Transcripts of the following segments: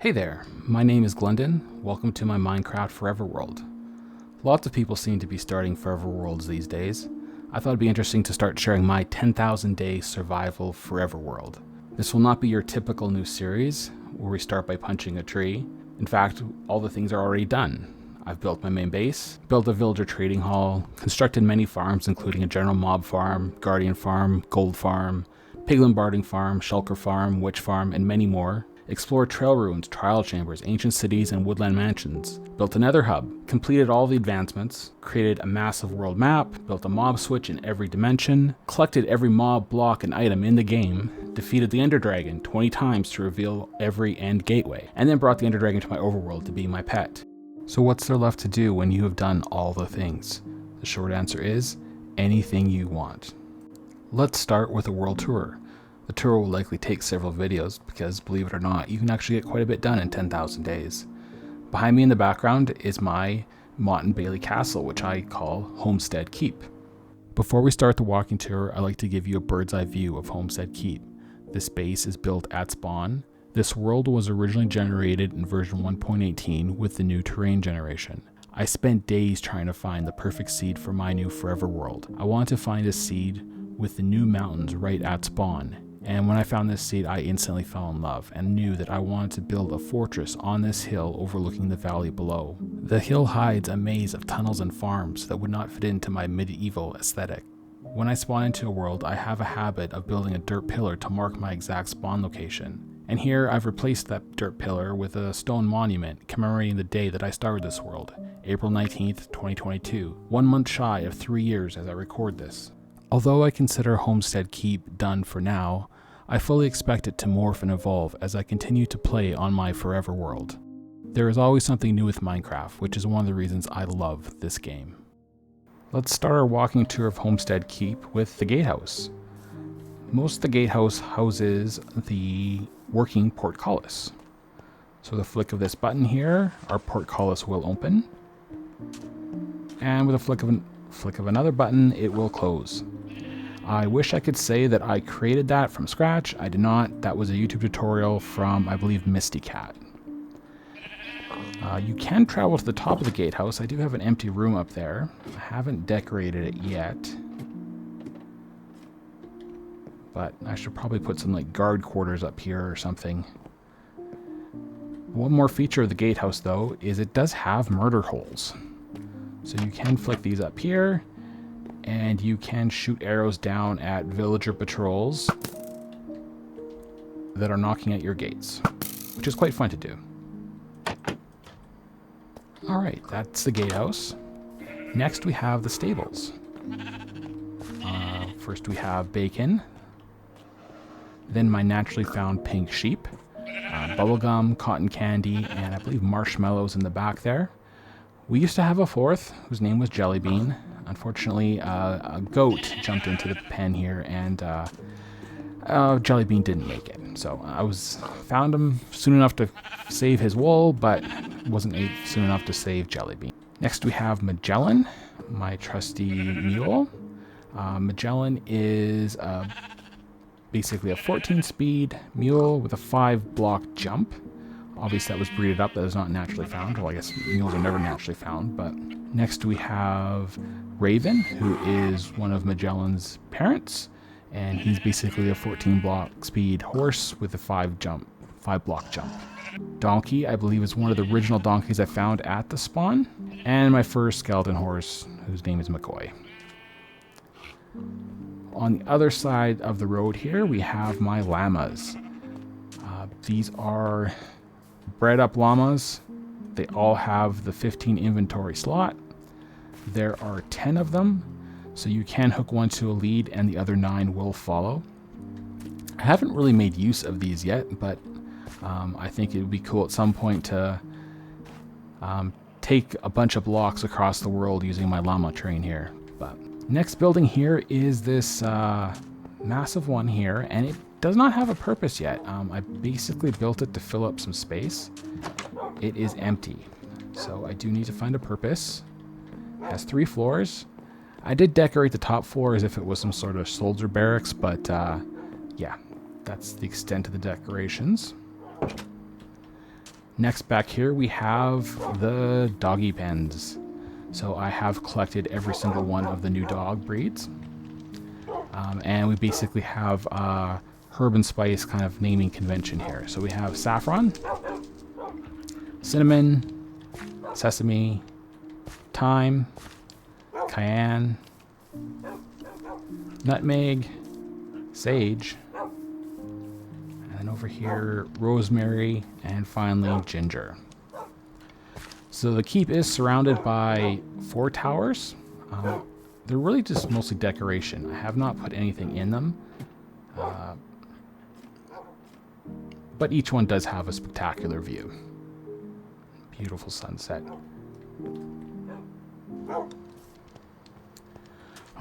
Hey there, my name is Glendon. Welcome to my Minecraft Forever World. Lots of people seem to be starting Forever Worlds these days. I thought it'd be interesting to start sharing my 10,000 day survival Forever World. This will not be your typical new series where we start by punching a tree. In fact, all the things are already done. I've built my main base, built a villager trading hall, constructed many farms including a general mob farm, guardian farm, gold farm, piglin barding farm, shulker farm, witch farm, and many more. Explored trail ruins, trial chambers, ancient cities, and woodland mansions. Built a nether hub, completed all the advancements, created a massive world map, built a mob switch in every dimension, collected every mob, block, and item in the game, defeated the Ender Dragon 20 times to reveal every end gateway, and then brought the Ender Dragon to my overworld to be my pet. So what's there left to do when you have done all the things? The short answer is, anything you want. Let's start with a world tour. The tour will likely take several videos because, believe it or not, you can actually get quite a bit done in 10,000 days. Behind me in the background is my Motte Bailey Castle, which I call Homestead Keep. Before we start the walking tour, I'd like to give you a bird's eye view of Homestead Keep. This base is built at spawn. This world was originally generated in version 1.18 with the new terrain generation. I spent days trying to find the perfect seed for my new Forever World. I wanted to find a seed with the new mountains right at spawn. And when I found this seed, I instantly fell in love and knew that I wanted to build a fortress on this hill overlooking the valley below. The hill hides a maze of tunnels and farms that would not fit into my medieval aesthetic. When I spawn into a world, I have a habit of building a dirt pillar to mark my exact spawn location. And here I've replaced that dirt pillar with a stone monument commemorating the day that I started this world, April 19th, 2022, 1 month shy of 3 years as I record this. Although I consider Homestead Keep done for now, I fully expect it to morph and evolve as I continue to play on my Forever World. There is always something new with Minecraft, which is one of the reasons I love this game. Let's start our walking tour of Homestead Keep with the gatehouse. Most of the gatehouse houses the working portcullis. So the flick of this button here, our portcullis will open. And with a flick of another button, it will close. I wish I could say that I created that from scratch. I did not. That was a YouTube tutorial from, I believe, Misty Cat. You can travel to the top of the gatehouse. I do have an empty room up there. I haven't decorated it yet. But I should probably put some like guard quarters up here or something. One more feature of the gatehouse, though, is it does have murder holes. So you can flick these up here, and you can shoot arrows down at villager patrols that are knocking at your gates, which is quite fun to do. Alright, that's the gatehouse. Next we have the stables. First we have bacon, then my naturally found pink sheep, bubblegum, cotton candy, and I believe marshmallows in the back there. We used to have a fourth, whose name was Jellybean. Unfortunately, a goat jumped into the pen here, and Jellybean didn't make it. So I found him soon enough to save his wool, but wasn't soon enough to save Jellybean. Next we have Magellan, my trusty mule. Magellan is basically a 14-speed mule with a 5-block jump. Obviously that was breeded up, that is not naturally found. Well, I guess mules are never naturally found, but next we have Raven, who is one of Magellan's parents, and he's basically a 14-block speed horse with a 5-block jump. Donkey, I believe, is one of the original donkeys I found at the spawn, and my first skeleton horse, whose name is McCoy. On the other side of the road here, we have my llamas. These are bred up llamas. They all have the 15 inventory slot. There are 10 of them, so you can hook one to a lead and the other 9 will follow. I haven't really made use of these yet, but I think it would be cool at some point to take a bunch of blocks across the world using my llama train here. But next building here is this massive one here, and it does not have a purpose yet. I basically built it to fill up some space. It is empty, so I do need to find a purpose. It has 3 floors. I did decorate the top floor as if it was some sort of soldier barracks, but yeah, that's the extent of the decorations. Next, back here we have the doggy pens. So I have collected every single one of the new dog breeds. And we basically have herb and spice kind of naming convention here. So we have saffron, cinnamon, sesame, thyme, cayenne, nutmeg, sage, and then over here rosemary, and finally ginger. So the keep is surrounded by 4 towers. They're really just mostly decoration. I have not put anything in them. But each one does have a spectacular view. Beautiful sunset.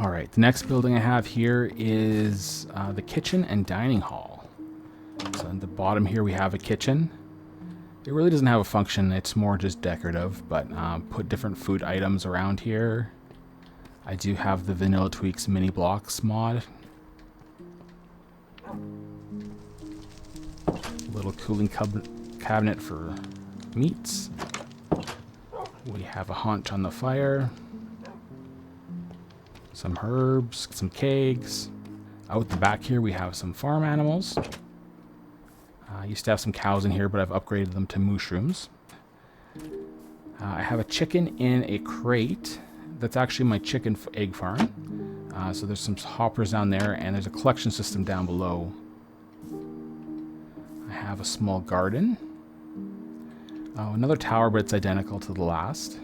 Alright, the next building I have here is the kitchen and dining hall. So at the bottom here we have a kitchen. It really doesn't have a function, it's more just decorative, but put different food items around here. I do have the Vanilla Tweaks mini blocks mod. A little cooling cabinet for meats. We have a haunch on the fire. Some herbs, some kegs. Out the back here we have some farm animals. I used to have some cows in here, but I've upgraded them to mushrooms. I have a chicken in a crate. That's actually my chicken egg farm. So there's some hoppers down there, and there's a collection system down below. I have a small garden. Another tower, but it's identical to the last.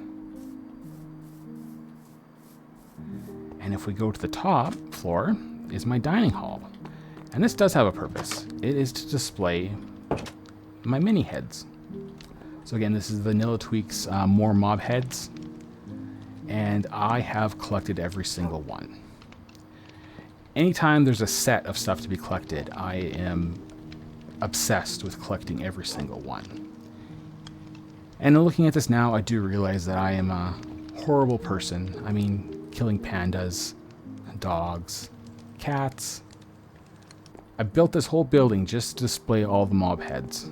And if we go to the top floor, is my dining hall. And this does have a purpose. It is to display my mini heads. So again, this is Vanilla Tweaks more mob heads. And I have collected every single one. Anytime there's a set of stuff to be collected, I am obsessed with collecting every single one. And looking at this now, I do realize that I am a horrible person. I mean, killing pandas, dogs, cats. I built this whole building just to display all the mob heads.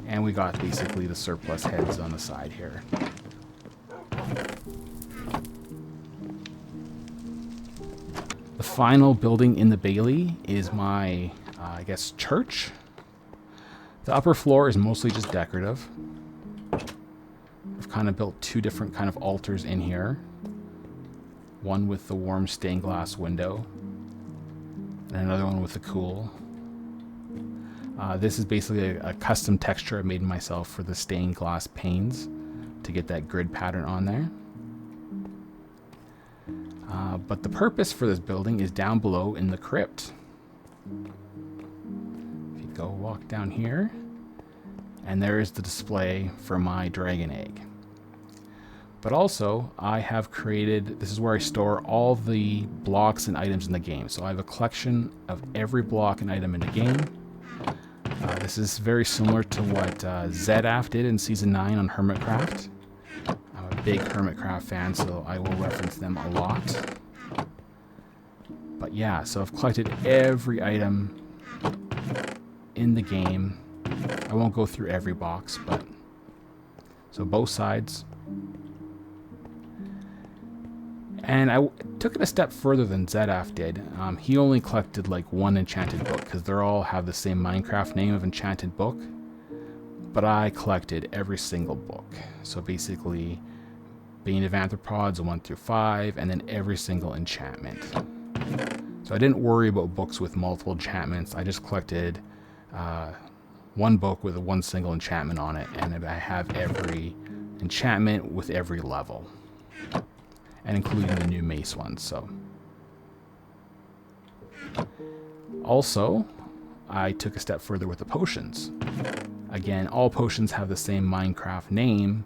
And we got basically the surplus heads on the side here. The final building in the Bailey is my, I guess, church. The upper floor is mostly just decorative. I've kind of built 2 different kind of altars in here. One with the warm stained glass window, and another one with the cool. This is basically a custom texture I made myself for the stained glass panes to get that grid pattern on there. But the purpose for this building is down below in the crypt. If you go walk down here, and there is the display for my dragon egg. But also, I have created, this is where I store all the blocks and items in the game. So I have a collection of every block and item in the game. This is very similar to what ZAF did in Season 9 on Hermitcraft. I'm a big Hermitcraft fan, so I will reference them a lot. But yeah, so I've collected every item in the game. I won't go through every box, but... So both sides. And I took it a step further than ZAF did. He only collected like 1 enchanted book, because they all have the same Minecraft name of enchanted book. But I collected every single book. So basically, Bane of Anthropods 1 through 5, and then every single enchantment. So I didn't worry about books with multiple enchantments. I just collected 1 book with 1 single enchantment on it, and I have every enchantment with every level. And including the new mace ones, so. Also, I took a step further with the potions. Again, all potions have the same Minecraft name,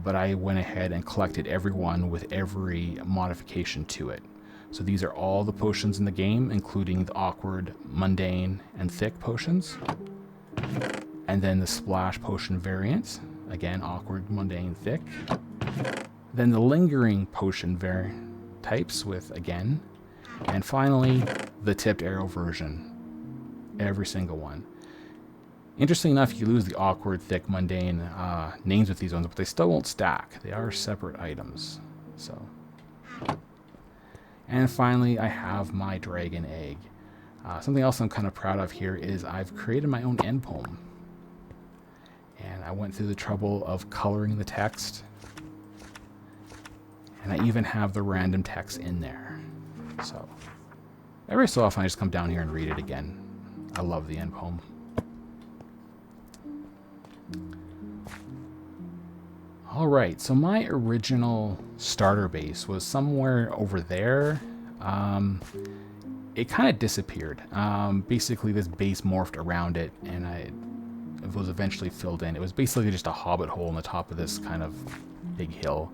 but I went ahead and collected every one with every modification to it. So these are all the potions in the game, including the awkward, mundane, and thick potions. And then the splash potion variant. Again, awkward, mundane, thick. Then the lingering potion types with, again. And finally, the tipped arrow version. Every single one. Interesting enough, you lose the awkward, thick, mundane names with these ones, but they still won't stack. They are separate items. So, and finally, I have my dragon egg. Something else I'm kind of proud of here is I've created my own end poem. And I went through the trouble of coloring the text. And I even have the random text in there. So, every so often I just come down here and read it again. I love the end poem. Alright, so my original starter base was somewhere over there. It kind of disappeared. Basically, this base morphed around it, and it was eventually filled in. It was basically just a hobbit hole on the top of this kind of big hill.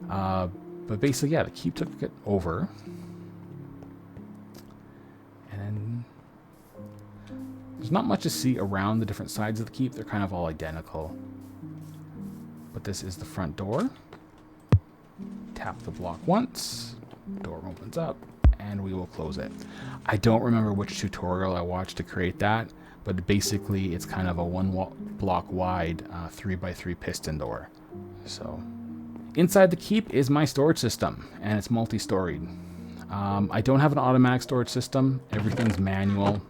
But basically, yeah, the keep took it over. And there's not much to see around the different sides of the keep. They're kind of all identical. But this is the front door. Tap the block once. Door opens up. And we will close it. I don't remember which tutorial I watched to create that, but basically it's kind of a block wide 3x3 piston door. So inside the keep is my storage system, and it's multi-storied. I don't have an automatic storage system. Everything's manual.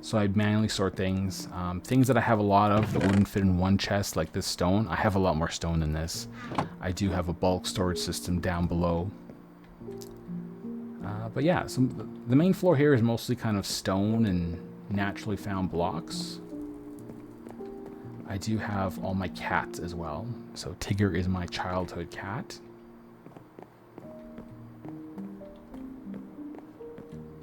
So I manually sort things. Things that I have a lot of that wouldn't fit in one chest, like this stone. I have a lot more stone than this. I do have a bulk storage system down below. But yeah, so the main floor here is mostly kind of stone and naturally found blocks. I do have all my cats as well. So Tigger is my childhood cat.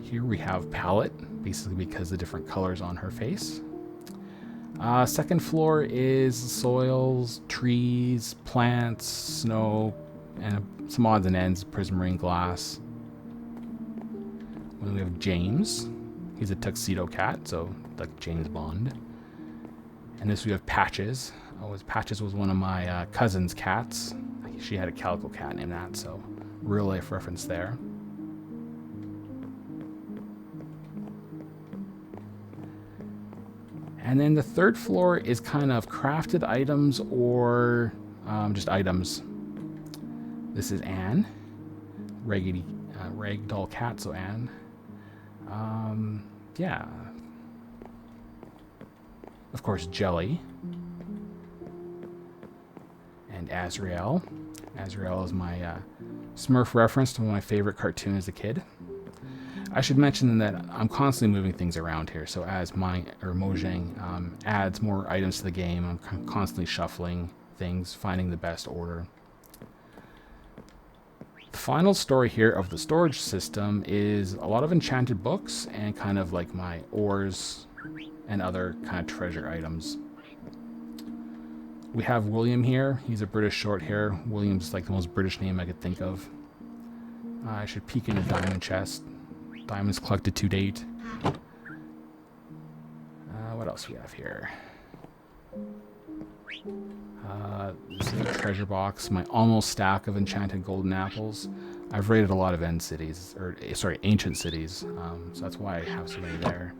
Here we have Palette, basically because the different colors on her face. Second floor is soils, trees, plants, snow, and some odds and ends, prismarine glass. Then we have James. He's a tuxedo cat, so like James Bond. And this we have Patches. Patches was one of my cousin's cats. She had a calico cat named that, so real life reference there. And then the third floor is kind of crafted items or just items. This is Anne, ragdoll cat, so Anne. Yeah. Of course, Jelly. And Azrael. Azrael is my Smurf reference to one of my favorite cartoons as a kid. I should mention that I'm constantly moving things around here, so as Mojang adds more items to the game, I'm constantly shuffling things, finding the best order. The final story here of the storage system is a lot of enchanted books and kind of like my ores and other kind of treasure items. We have William here. He's a British short hair. William's like the most British name I could think of. I should peek in a diamond chest. Diamonds collected to date. What else we have here? This is a treasure box. My almost stack of enchanted golden apples. I've raided a lot of ancient cities. So that's why I have so many there.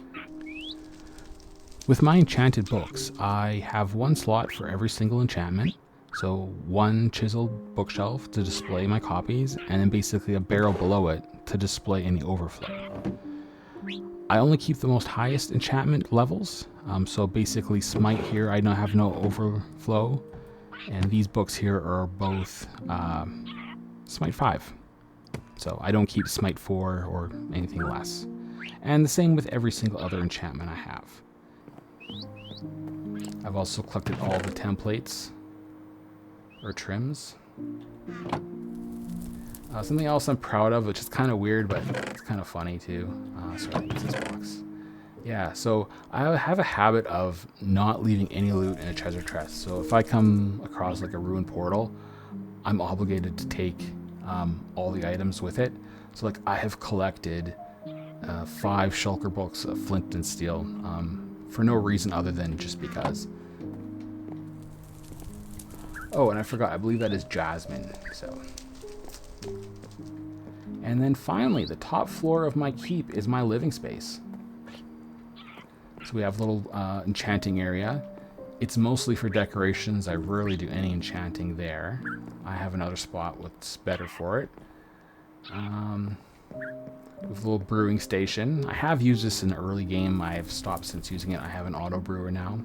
With my enchanted books, I have one slot for every single enchantment. So one chiseled bookshelf to display my copies, and then basically a barrel below it to display any overflow. I only keep the most highest enchantment levels. So basically Smite here, I don't have no overflow. And these books here are both Smite 5. So I don't keep Smite 4 or anything less. And the same with every single other enchantment I have. I've also collected all the templates or trims. Something else I'm proud of, which is kind of weird, but it's kind of funny too. Sorry, it's this box. Yeah, so I have a habit of not leaving any loot in a treasure chest. So if I come across like a ruined portal, I'm obligated to take all the items with it. So like I have collected 5 shulker books of flint and steel for no reason other than just because. Oh, and I forgot, I believe that is Jasmine. So. And then finally, the top floor of my keep is my living space. So we have a little enchanting area. It's mostly for decorations. I rarely do any enchanting there. I have another spot that's better for it. With a little brewing station. I have used this in the early game. I have stopped since using it. I have an auto brewer now.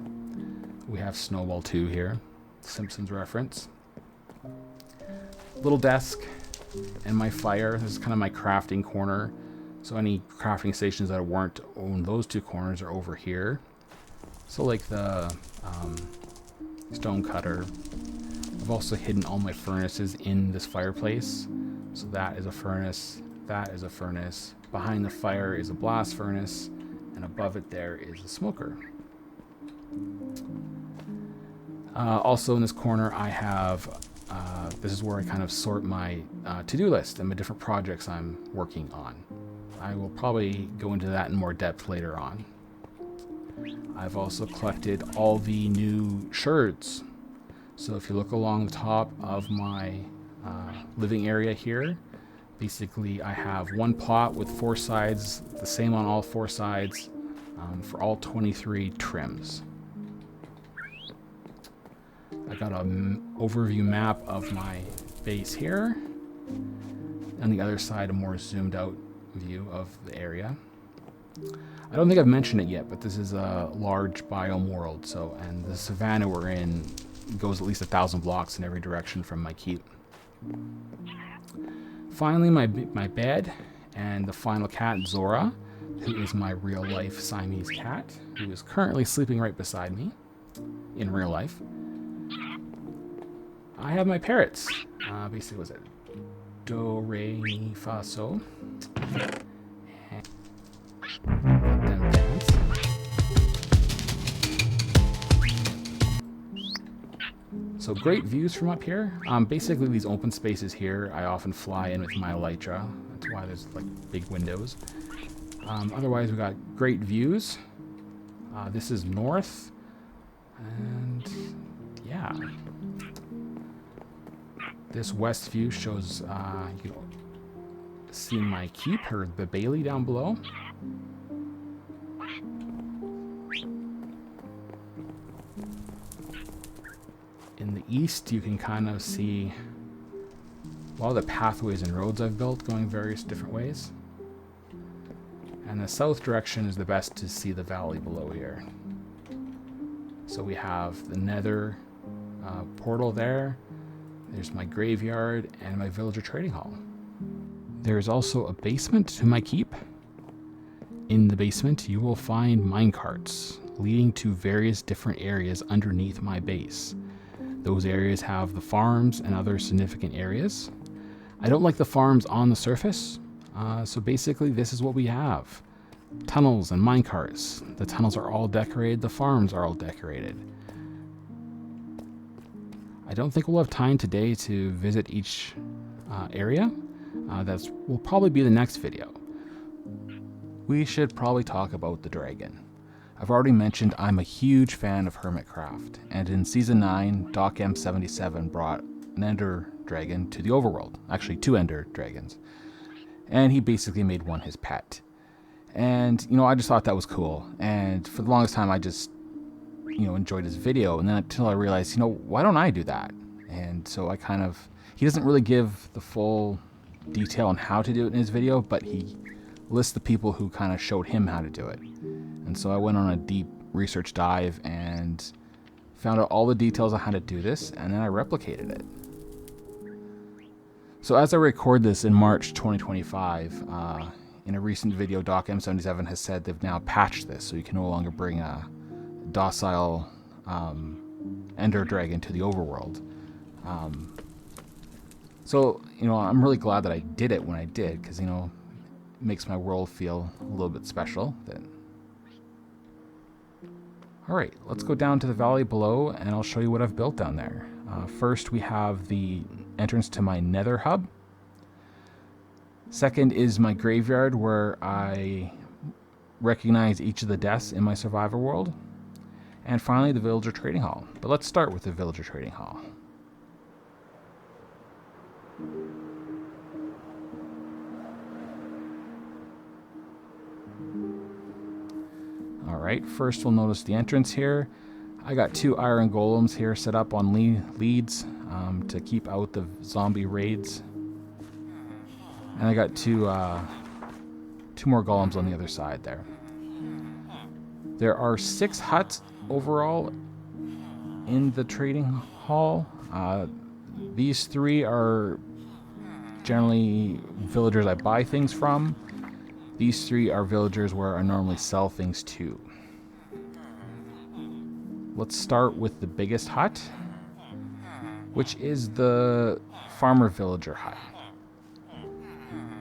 We have Snowball 2 here. Simpsons reference. Little desk and my fire. This is kind of my crafting corner. So any crafting stations that weren't on those two corners are over here. So like the stone cutter. I've also hidden all my furnaces in this fireplace. So that is a furnace. That is a furnace. Behind the fire is a blast furnace. And above it there is a smoker. Also in this corner I have, this is where I kind of sort my to-do list and the different projects I'm working on. I will probably go into that in more depth later on. I've also collected all the new sherds. So if you look along the top of my living area here, basically I have one plot with 4 sides, the same on all 4 sides, for all 23 trims. I got an overview map of my base here. On the other side, a more zoomed out view of the area. I don't think I've mentioned it yet, but this is a large biome world. And the savanna we're in goes at least 1,000 blocks in every direction from my keep. Finally, my bed and the final cat, Zora, who is my real life Siamese cat, who is currently sleeping right beside me in real life. I have my parrots. Basically, was it do, re, mi, fa, so. Let them dance. So great views from up here. Basically, these open spaces here, I often fly in with my elytra. That's why there's like big windows. Otherwise, we got great views. This is north, and yeah. This west view shows, you know, see my keep, or the Bailey down below. In the east, you can kind of see all the pathways and roads I've built going various different ways. And the south direction is the best to see the valley below here. So we have the nether portal there. There's my graveyard and my villager trading hall. There's also a basement to my keep. In the basement, you will find minecarts leading to various different areas underneath my base. Those areas have the farms and other significant areas. I don't like the farms on the surface, so basically this is what we have. Tunnels and minecarts. The tunnels are all decorated, the farms are all decorated. I don't think we'll have time today to visit each area. That will probably be the next video. We should probably talk about the dragon. I've already mentioned I'm a huge fan of Hermitcraft, and in Season 9, Doc M77 brought an Ender Dragon to the overworld. Actually, 2 Ender Dragons. And he basically made one his pet. And, you know, I just thought that was cool. And for the longest time, I just, you know, enjoyed his video. And then until I realized, you know, why don't I do that? And so I kind of, he doesn't really give the full detail on how to do it in his video, but he lists the people who kind of showed him how to do it. And so I went on a deep research dive and found out all the details on how to do this, and then I replicated it. So as I record this in March 2025, in a recent video, Doc M77 has said they've now patched this, so you can no longer bring a docile Ender Dragon to the overworld. So, you know, I'm really glad that I did it when I did, because, you know, it makes my world feel a little bit special. Alright, let's go down to the valley below, and I'll show you what I've built down there. First, we have the entrance to my nether hub. Second is my graveyard, where I recognize each of the deaths in my survivor world. And finally, the villager trading hall. But let's start with the villager trading hall. Alright, first we'll notice the entrance here. I got 2 iron golems here set up on leads to keep out the zombie raids. And I got two more golems on the other side there. There are 6 huts overall in the trading hall. These 3 are generally villagers I buy things from. These 3 are villagers where I normally sell things to. Let's start with the biggest hut, which is the farmer villager hut.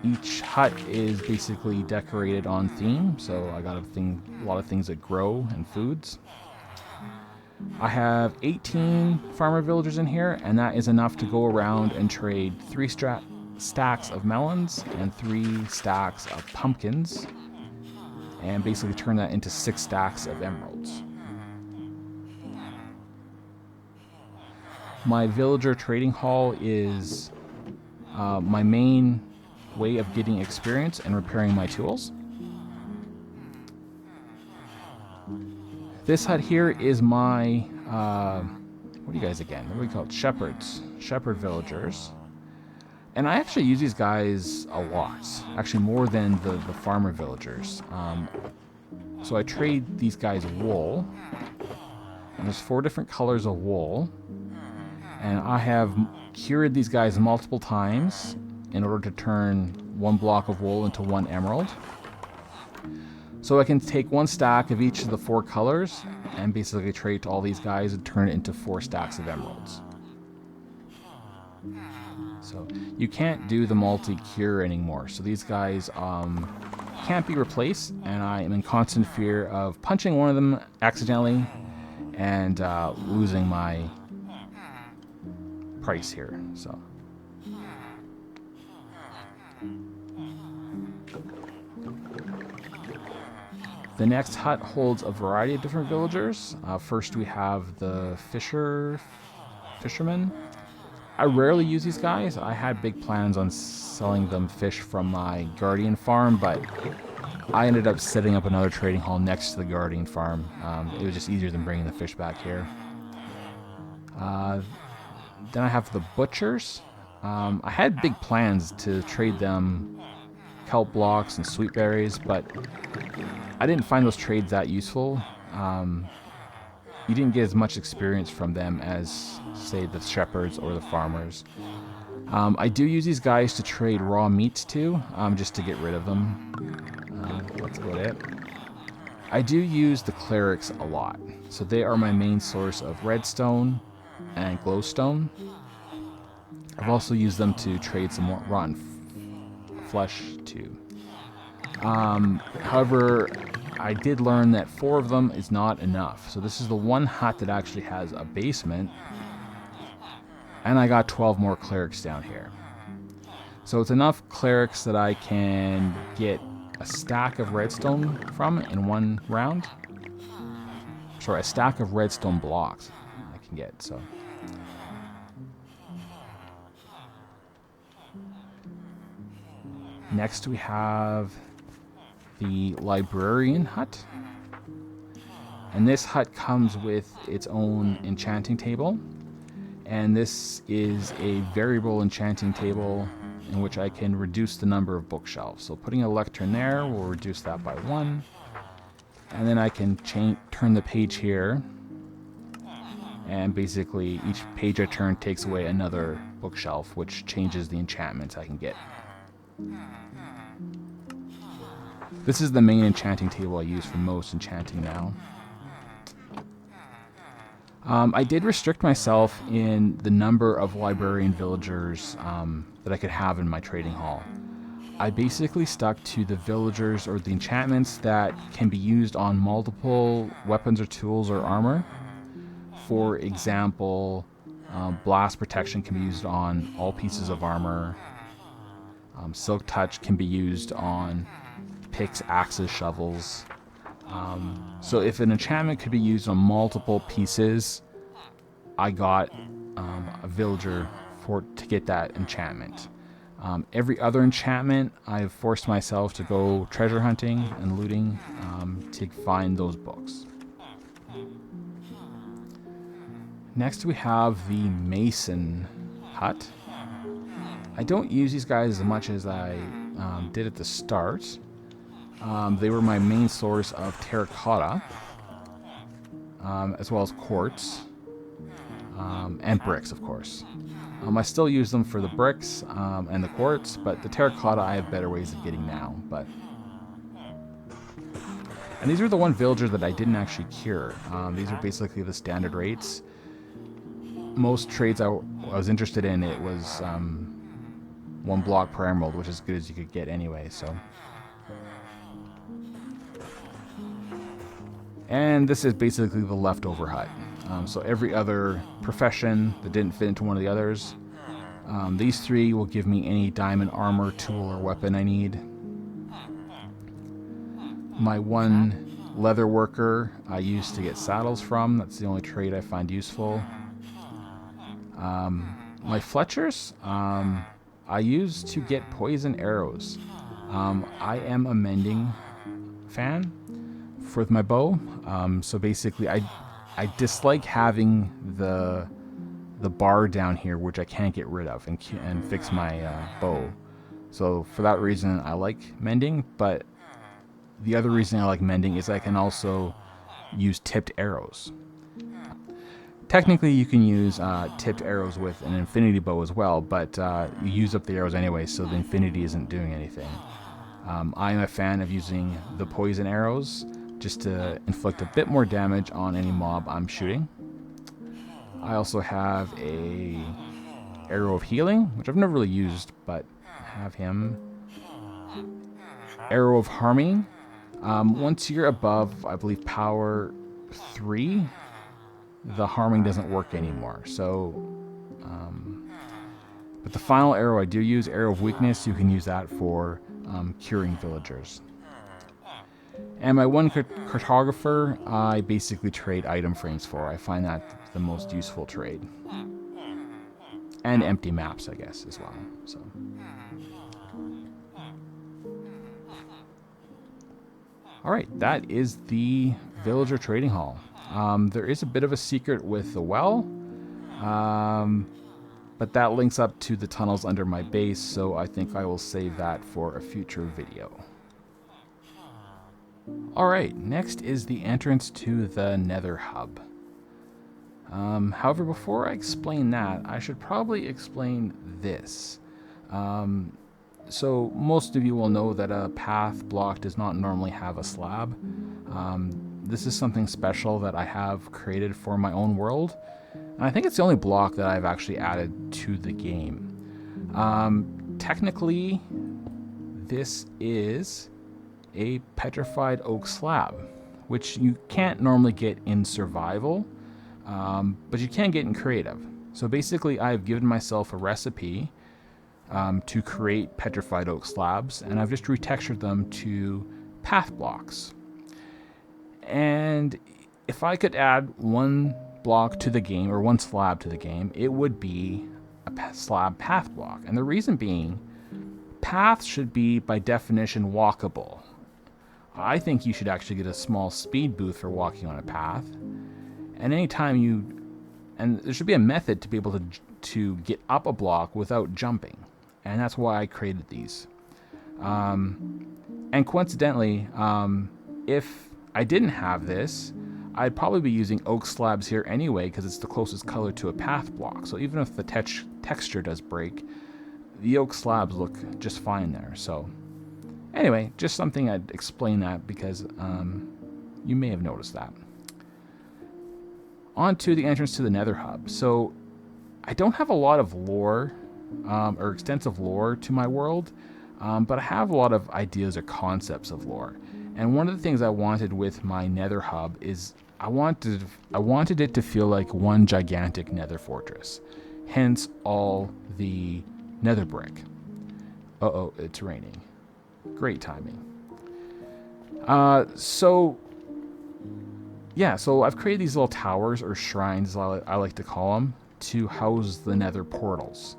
Each hut is basically decorated on theme, so I got a lot of things that grow and foods. I have 18 farmer villagers in here, and that is enough to go around and trade 3 stacks of melons and 3 stacks of pumpkins, and basically turn that into 6 stacks of emeralds. My villager trading hall is my main way of getting experience and repairing my tools. This hut here is my, what are you guys again? What do we call it? Shepherd villagers. And I actually use these guys a lot, actually more than the farmer villagers. So I trade these guys wool, and there's 4 different colors of wool. And I have cured these guys multiple times in order to turn 1 block of wool into 1 emerald. So I can take 1 stack of each of the 4 colors and basically trade all these guys and turn it into 4 stacks of emeralds. So you can't do the multi-cure anymore. So these guys can't be replaced, and I am in constant fear of punching one of them accidentally and losing my price here. So the next hut holds a variety of different villagers. First we have the fishermen. I rarely use these guys. I had big plans on selling them fish from my guardian farm, but I ended up setting up another trading hall next to the guardian farm. It was just easier than bringing the fish back here. Then I have the butchers. I had big plans to trade them kelp blocks and sweet berries, but I didn't find those trades that useful. You didn't get as much experience from them as, say, the shepherds or the farmers. I do use these guys to trade raw meats too, just to get rid of them. That's about it. I do use the clerics a lot, so they are my main source of redstone and glowstone. I've also used them to trade some more rotten flesh too. However, I did learn that 4 of them is not enough. So this is the one hut that actually has a basement, and I got 12 more clerics down here. So it's enough clerics that I can get a stack of redstone from in 1 round. Sorry, a stack of redstone blocks I can get. So next we have the librarian hut, and this hut comes with its own enchanting table, and this is a variable enchanting table in which I can reduce the number of bookshelves. So putting a lectern there will reduce that by 1, and then I can turn the page here, and basically each page I turn takes away another bookshelf, which changes the enchantments I can get. This is the main enchanting table I use for most enchanting now. I did restrict myself in the number of librarian villagers that I could have in my trading hall. I basically stuck to the villagers or the enchantments that can be used on multiple weapons or tools or armor. For example, blast protection can be used on all pieces of armor. Silk touch can be used on picks, axes, shovels. So if an enchantment could be used on multiple pieces, I got a villager to get that enchantment. Every other enchantment, I've forced myself to go treasure hunting and looting to find those books. Next we have the Mason Hut. I don't use these guys as much as I did at the start. They were my main source of terracotta, as well as quartz, and bricks, of course. I still use them for the bricks and the quartz, but the terracotta I have better ways of getting now. And these are the one villager that I didn't actually cure. These are basically the standard rates. Most trades I was interested in, it was 1 block per emerald, which is as good as you could get anyway. And this is basically the leftover hut. So every other profession that didn't fit into one of the others, these 3 will give me any diamond armor, tool, or weapon I need. My 1 leather worker I use to get saddles from. That's the only trade I find useful. My Fletchers, I use to get poison arrows. I am a mending fan for my bow. So basically, I dislike having the bar down here, which I can't get rid of and fix my bow. So for that reason, I like mending. But the other reason I like mending is I can also use tipped arrows. Technically, you can use tipped arrows with an infinity bow as well, but you use up the arrows anyway, so the infinity isn't doing anything. I am a fan of using the poison arrows just to inflict a bit more damage on any mob I'm shooting. I also have a arrow of healing, which I've never really used, but have him. Arrow of harming. Once you're above, I believe, power 3, the harming doesn't work anymore. But the final arrow I do use, arrow of weakness, you can use that for curing villagers. And my 1 cartographer, I basically trade item frames for. I find that the most useful trade. And empty maps, I guess, as well. So. Alright, that is the villager trading hall. There is a bit of a secret with the well, but that links up to the tunnels under my base, so I think I will save that for a future video. Alright, next is the entrance to the Nether Hub. However, before I explain that, I should probably explain this. So most of you will know that a path block does not normally have a slab. This is something special that I have created for my own world. And I think it's the only block that I've actually added to the game. Technically, this is a petrified oak slab, which you can't normally get in survival, but you can get in creative. So basically, I've given myself a recipe to create petrified oak slabs, and I've just retextured them to path blocks. And if I could add 1 block to the game, or 1 slab to the game, it would be a slab path block. And the reason being, paths should be by definition walkable. I think you should actually get a small speed boost for walking on a path. And and there should be a method to be able to get up a block without jumping. And that's why I created these. And coincidentally, if I didn't have this, I'd probably be using oak slabs here anyway, because it's the closest color to a path block. So even if the texture does break, the oak slabs look just fine there. So anyway, just something I'd explain that, because you may have noticed that. On to the entrance to the Nether Hub. So I don't have a lot of lore, or extensive lore to my world, but I have a lot of ideas or concepts of lore. And one of the things I wanted with my Nether Hub is I wanted it to feel like one gigantic Nether fortress. Hence all the Nether brick. Uh-oh, it's raining. Great timing. So I've created these little towers, or shrines, I like to call them, to house the Nether portals.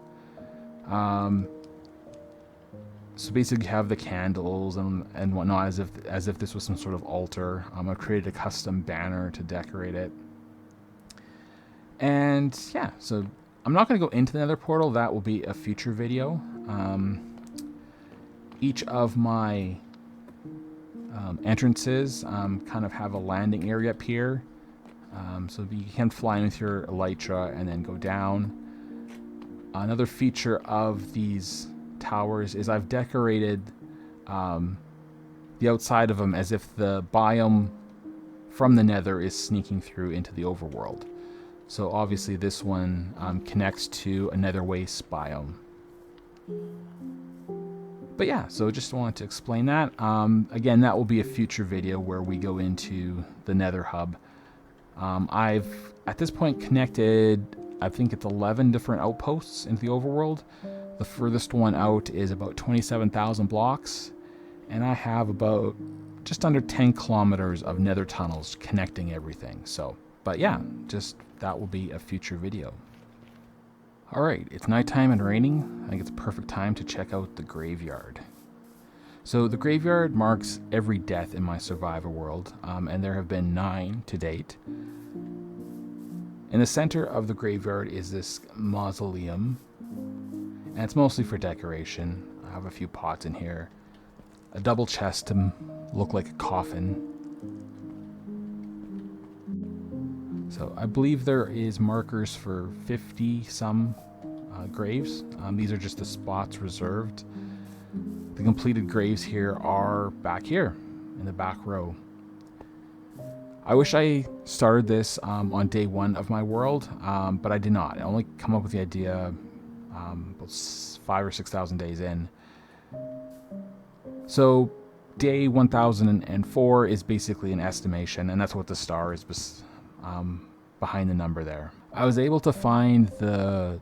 So basically you have the candles and whatnot as if this was some sort of altar. I've created a custom banner to decorate it. And yeah, so I'm not going to go into the nether portal. That will be a future video. Each of my entrances kind of have a landing area up here. So you can fly in with your elytra and then go down. Another feature of these towers is I've decorated the outside of them as if the biome from the nether is sneaking through into the overworld. So obviously this one connects to a nether waste biome. But yeah, so just wanted to explain that. Again, that will be a future video where we go into the nether hub. I've at this point connected, I think it's 11 different outposts into the overworld. The furthest one out is about 27,000 blocks, and I have about just under 10 kilometers of nether tunnels connecting everything. So, but yeah, just that will be a future video. Alright, it's nighttime and raining. I think it's a perfect time to check out the graveyard. So the graveyard marks every death in my survivor world, and there have been 9 to date. In the center of the graveyard is this mausoleum, and it's mostly for decoration. I have a few pots in here, a double chest to look like a coffin. So I believe there is markers for 50 some graves. These are just the spots reserved. The completed graves here are back here in the back row. I wish I started this on day 1 of my world, but I did not. I only come up with the idea about 5,000 or 6,000 days in. So day 1004 is basically an estimation, and that's what the star is behind the number there. I was able to find the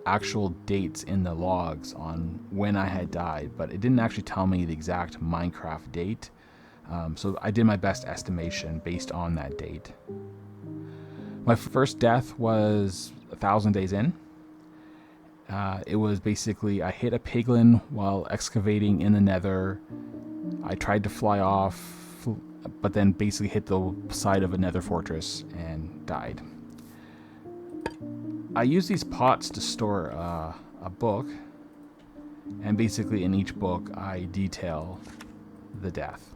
actual dates in the logs on when I had died, but it didn't actually tell me the exact Minecraft date. So I did my best estimation based on that date. My first death was 1,000 days in. It was basically I hit a piglin while excavating in the nether. I tried to fly off, but then basically hit the side of a nether fortress and died. I use these pots to store a book, and basically in each book I detail the death.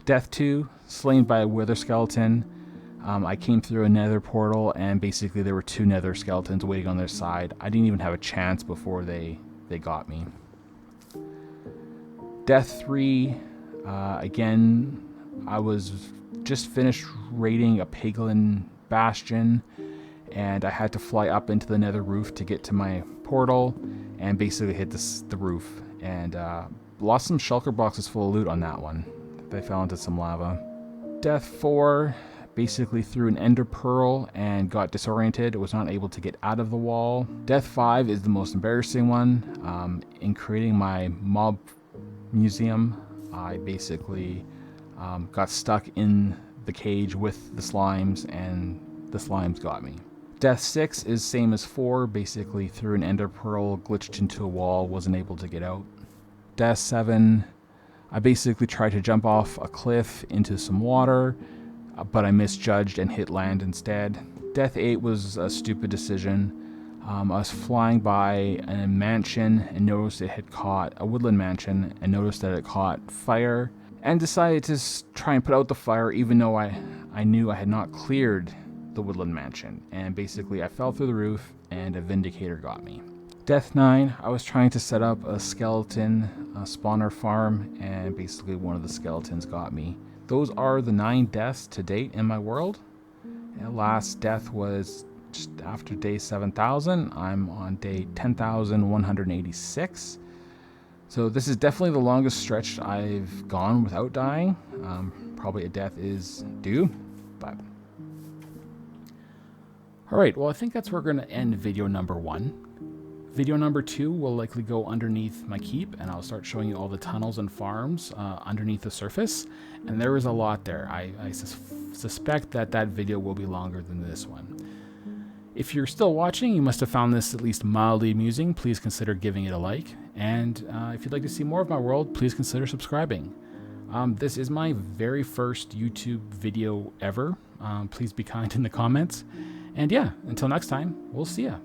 Death 2, slain by a wither skeleton. I came through a nether portal, and basically there were 2 nether skeletons waiting on their side. I didn't even have a chance before they got me. Death 3, again, I was just finished raiding a piglin bastion, and I had to fly up into the nether roof to get to my portal, and basically hit the roof, and lost some shulker boxes full of loot on that one. They fell into some lava. Death 4, basically threw an ender pearl and got disoriented. Was not able to get out of the wall. Death 5 is the most embarrassing one. In creating my mob museum, I basically got stuck in the cage with the slimes, and the slimes got me. Death 6 is same as 4, basically threw an ender pearl, glitched into a wall, wasn't able to get out. Death 7, I basically tried to jump off a cliff into some water, but I misjudged and hit land instead. Death 8 was a stupid decision. I was flying by a mansion and noticed it had caught a woodland mansion, and noticed that it caught fire, and decided to try and put out the fire even though I knew I had not cleared the woodland mansion, and basically I fell through the roof and a vindicator got me. Death 9, I was trying to set up a skeleton spawner farm, and basically one of the skeletons got me. Those are the 9 deaths to date in my world. And last death was just after day 7,000. I'm on day 10,186. So this is definitely the longest stretch I've gone without dying. Probably a death is due, but... Alright, well I think that's where we're going to end video number 1. Video number 2 will likely go underneath my keep, and I'll start showing you all the tunnels and farms underneath the surface. And there is a lot there. I suspect that video will be longer than this one. If you're still watching, you must have found this at least mildly amusing. Please consider giving it a like. And if you'd like to see more of my world, please consider subscribing. This is my very first YouTube video ever. Please be kind in the comments. And yeah, until next time, we'll see ya.